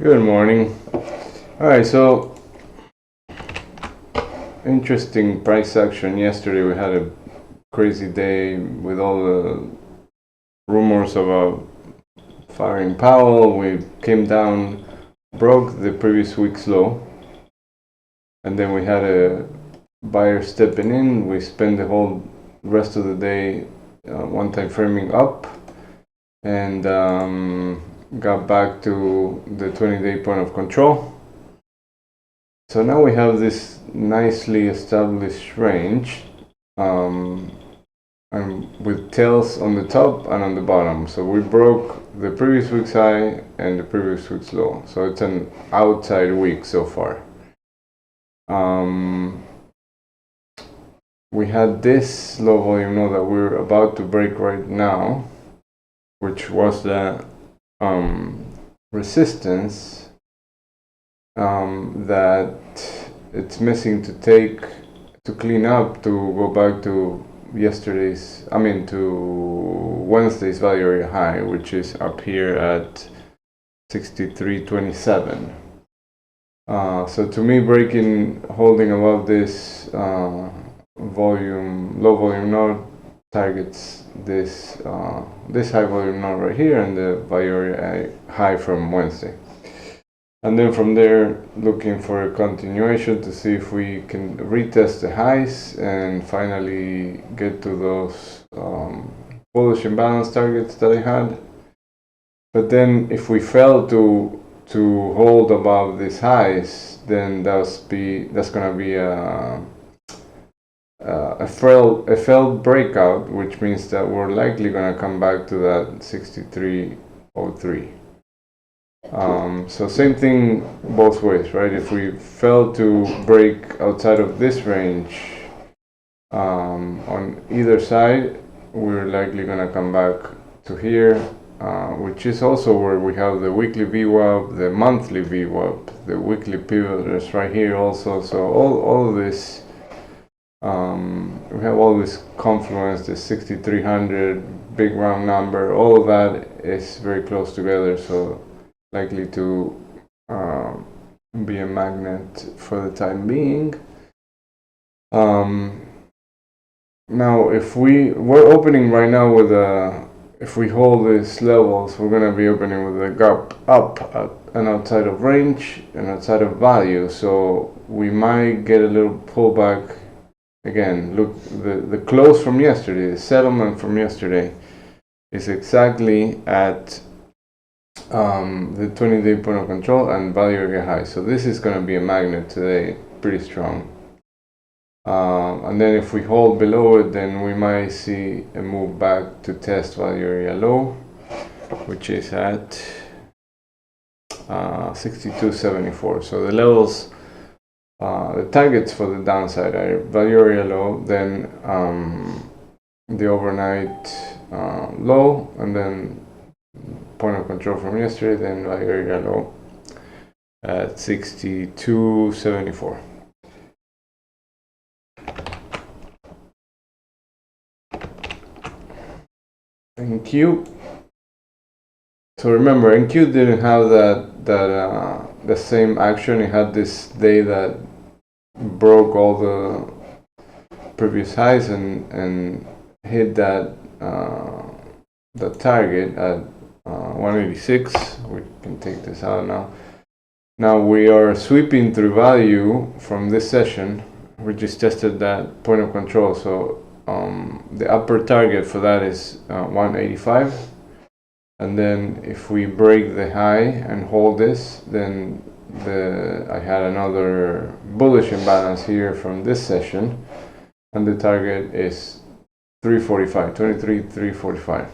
Good morning. All right, so interesting price action yesterday. We had a crazy day with all the rumors about firing Powell. We came down, broke the previous week's low, and then we had a buyer stepping in. We spent the whole rest of the day one time framing up, and got back to the 20-day point of control. So now we have this nicely established range, and with tails on the top and on the bottom. So we broke the previous week's high and the previous week's low. So it's an outside week so far. We had this low volume node that we're about to break right now, which was the resistance that it's missing to clean up, to go back to to Wednesday's value area high, which is up here at 63.27. So to me, holding above this low volume node targets this high volume node right here and the value area high from Wednesday. And then from there, looking for a continuation to see if we can retest the highs and finally get to those bullish imbalance targets that I had. But then if we fail to hold above these highs, then that's gonna be a failed breakout, which means that we're likely gonna come back to that 63.03. So same thing both ways, right? If we fail to break outside of this range on either side, we're likely going to come back to here, which is also where we have the weekly VWAP, the monthly VWAP, the weekly pivot is right here also. So all of this, we have all this confluence, the 6300 big round number, all of that is very close together. So likely to be a magnet for the time being. Now, if we're opening right now with if we hold these levels, we're going to be opening with a gap up and outside of range and outside of value. So we might get a little pullback. Again, look, the close from yesterday, the settlement from yesterday is exactly at the 20-day point of control and value area high. So this is going to be a magnet today, pretty strong. And then if we hold below it, then we might see a move back to test value area low, which is at 62.74. So the levels, the targets for the downside are value area low, then the overnight low, and then point of control from yesterday, then value area low at 62.74. NQ. So remember, NQ didn't have the same action. It had this day that broke all the previous highs and hit that target at 186. We can take this out now. Now we are sweeping through value from this session. We just tested that point of control. So the upper target for that is 185. And then if we break the high and hold this, then I had another bullish imbalance here from this session, and the target is 345, 23,345.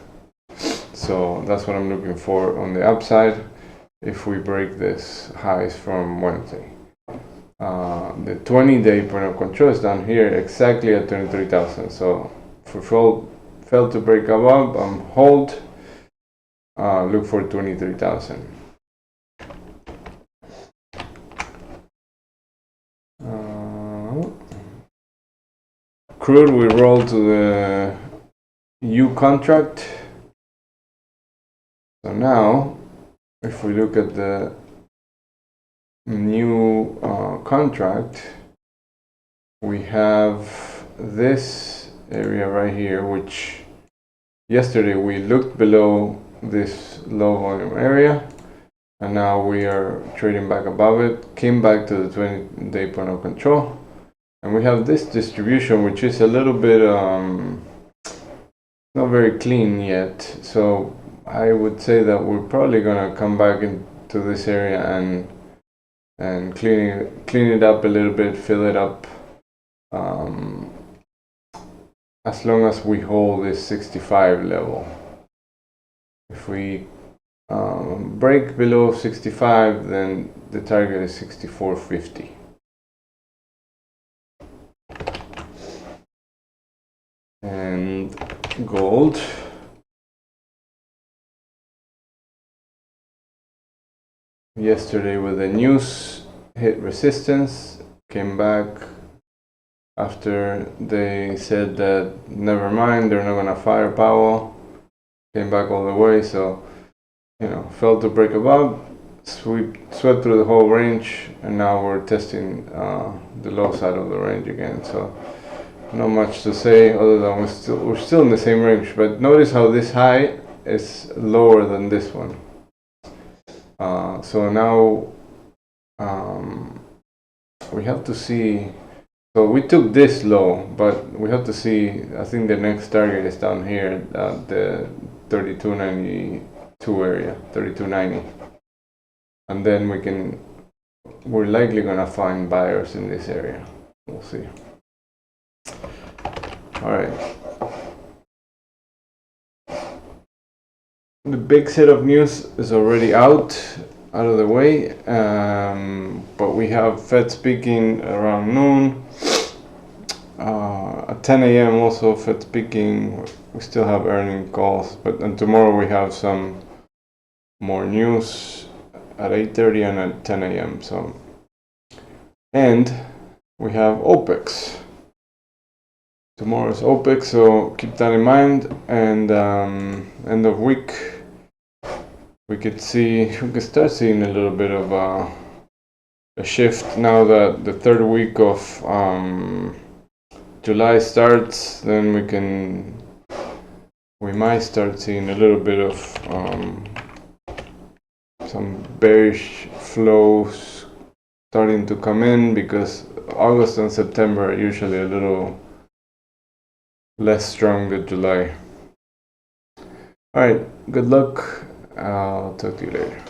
So that's what I'm looking for on the upside if we break this highs from Wednesday. The 20-day point of control is down here exactly at 23,000. So if we fail to break above, hold, look for 23,000. Crude, we roll to the U contract. So now, if we look at the new contract, we have this area right here, which yesterday we looked below this low volume area, and now we are trading back above it, came back to the 20-day point of control, and we have this distribution, which is a little bit not very clean yet. So I would say that we're probably gonna come back into this area and clean it up a little bit, fill it up, as long as we hold this 65 level. If we break below 65, then the target is 64.50. And gold, yesterday with the news, hit resistance, came back after they said that never mind, they're not gonna fire Powell, came back all the way. So, you know, failed to break above, swept through the whole range, and now we're testing the low side of the range again. So not much to say other than we're still in the same range, but notice how this high is lower than this one. So now we have to see. So we took this low, but we have to see. I think the next target is down here at the 32.92 area, 32.90, and then we're likely gonna find buyers in this area. We'll see. All right. The big set of news is already out of the way, but we have Fed speaking around noon. At 10 a.m. also Fed speaking. We still have earning calls, and tomorrow we have some more news at 8:30 and at 10 a.m. So, and we have OPEX. Tomorrow's OPEX, so keep that in mind. And end of week, we could start seeing a little bit of a shift now that the third week of July starts. Then we might start seeing a little bit of some bearish flows starting to come in, because August and September are usually a little less strong than July. All right, good luck. I'll talk to you later.